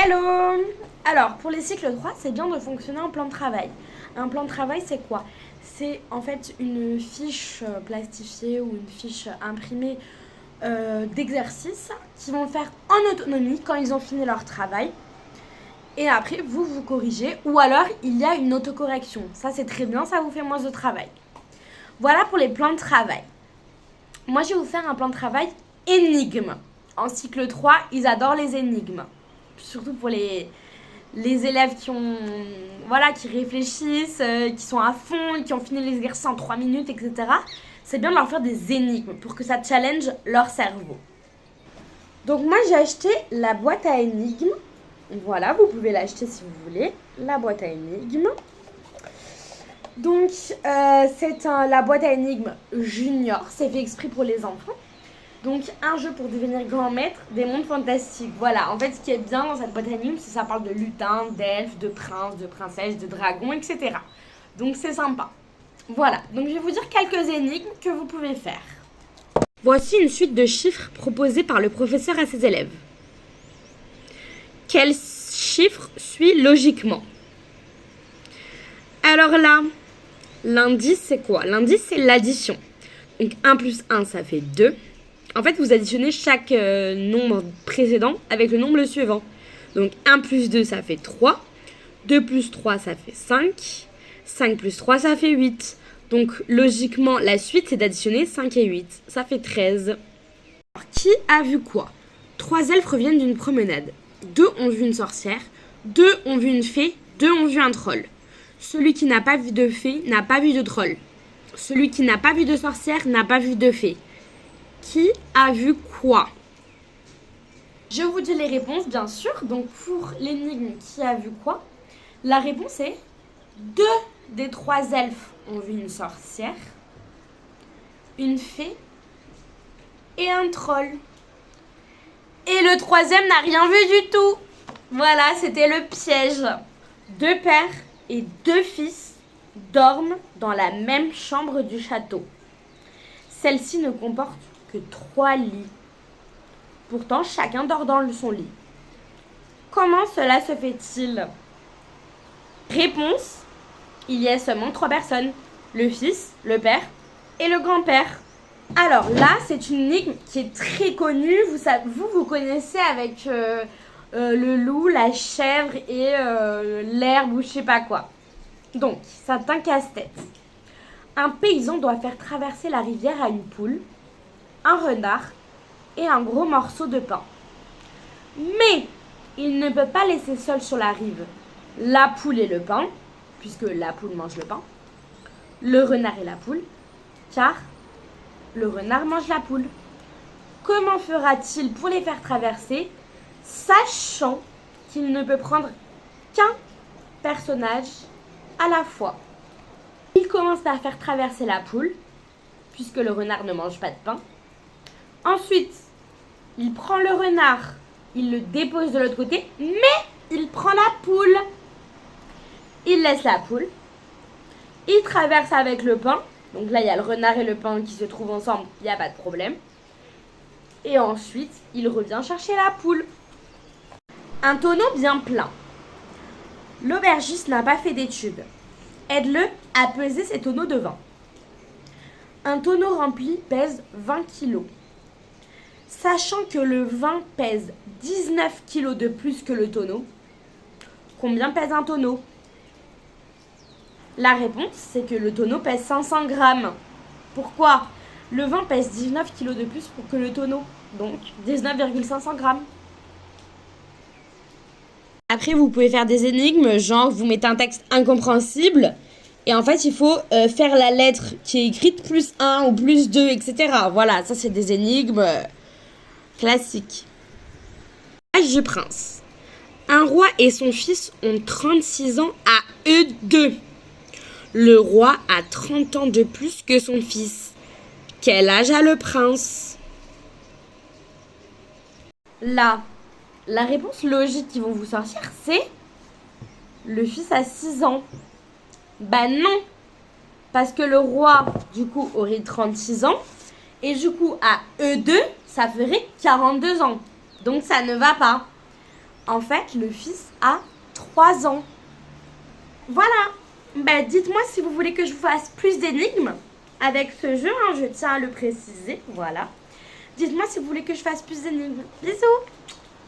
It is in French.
Hello! Alors, pour les cycles 3, c'est bien de fonctionner en plan de travail. Un plan de travail, c'est quoi? C'est en fait une fiche plastifiée ou une fiche imprimée d'exercices qu'ils vont faire en autonomie quand ils ont fini leur travail. Et après, vous corrigez. Ou alors, il y a une autocorrection. Ça, c'est très bien, ça vous fait moins de travail. Voilà pour les plans de travail. Moi, je vais vous faire un plan de travail énigme. En cycle 3, ils adorent les énigmes. Surtout pour les élèves qui réfléchissent, qui sont à fond, qui ont fini l'exercice en 3 minutes, etc. C'est bien de leur faire des énigmes pour que ça challenge leur cerveau. Donc moi, j'ai acheté la boîte à énigmes. Voilà, vous pouvez l'acheter si vous voulez. La boîte à énigmes. Donc, c'est la boîte à énigmes junior. C'est fait exprès pour les enfants. Donc, un jeu pour devenir grand maître des mondes fantastiques. Voilà, en fait, ce qui est bien dans cette boîte à énigmes, c'est que ça parle de lutins, d'elfes, de princes, de princesses, de dragons, etc. Donc, c'est sympa. Voilà, donc je vais vous dire quelques énigmes que vous pouvez faire. Voici une suite de chiffres proposés par le professeur à ses élèves. Quel chiffre suit logiquement? Alors là, l'indice, c'est quoi? L'indice, c'est l'addition. Donc, 1 plus 1, ça fait 2. En fait, vous additionnez chaque nombre précédent avec le nombre suivant. Donc, 1 plus 2, ça fait 3. 2 plus 3, ça fait 5. 5 plus 3, ça fait 8. Donc, logiquement, la suite, c'est d'additionner 5 et 8. Ça fait 13. Alors, qui a vu quoi? 3 elfes reviennent d'une promenade. 2 ont vu une sorcière. 2 ont vu une fée. 2 ont vu un troll. Celui qui n'a pas vu de fée n'a pas vu de troll. Celui qui n'a pas vu de sorcière n'a pas vu de fée. Qui a vu quoi? Je vous dis les réponses, bien sûr. Donc, pour l'énigme qui a vu quoi, la réponse est 2 des 3 elfes ont vu une sorcière, une fée et un troll. Et le troisième n'a rien vu du tout. Voilà, c'était le piège. 2 pères et 2 fils dorment dans la même chambre du château. Celle-ci ne comporte que 3 lits. Pourtant, chacun dort dans son lit. Comment cela se fait-il? Réponse: il y a seulement 3 personnes. Le fils, le père et le grand-père. Alors là, c'est une énigme qui est très connue. Vous connaissez avec le loup, la chèvre et l'herbe ou je sais pas quoi. Donc, c'est un casse-tête. Un paysan doit faire traverser la rivière à une poule, un renard et un gros morceau de pain. Mais il ne peut pas laisser seul sur la rive la poule et le pain, puisque la poule mange le pain, le renard et la poule, car le renard mange la poule. Comment fera-t-il pour les faire traverser, sachant qu'il ne peut prendre qu'un personnage à la fois? Il commence par faire traverser la poule, puisque le renard ne mange pas de pain. Ensuite, il prend le renard, il le dépose de l'autre côté, mais il prend la poule. Il laisse la poule, il traverse avec le pain. Donc là, il y a le renard et le pain qui se trouvent ensemble, il n'y a pas de problème. Et ensuite, il revient chercher la poule. Un tonneau bien plein. L'aubergiste n'a pas fait d'études. Aide-le à peser ses tonneaux de vin. Un tonneau rempli pèse 20 kilos. Sachant que le vin pèse 19 kilos de plus que le tonneau, combien pèse un tonneau? La réponse, c'est que le tonneau pèse 500 grammes. Pourquoi? Le vin pèse 19 kilos de plus que le tonneau, donc 19,500 grammes. Après, vous pouvez faire des énigmes, genre vous mettez un texte incompréhensible, et en fait, il faut faire la lettre qui est écrite plus 1 ou plus 2, etc. Voilà, ça c'est des énigmes classiques. Âge du prince. Un roi et son fils ont 36 ans à eux deux. Le roi a 30 ans de plus que son fils. Quel âge a le prince? Là, la réponse logique qu'ils vont vous sortir, c'est le fils a 6 ans. Bah non, parce que le roi, du coup, aurait 36 ans, et du coup, à eux deux, ça ferait 42 ans. Donc ça ne va pas. En fait, le fils a 3 ans. Voilà. Ben, dites-moi si vous voulez que je vous fasse plus d'énigmes avec ce jeu, hein, je tiens à le préciser. Voilà. Dites-moi si vous voulez que je fasse plus d'énigmes. Bisous.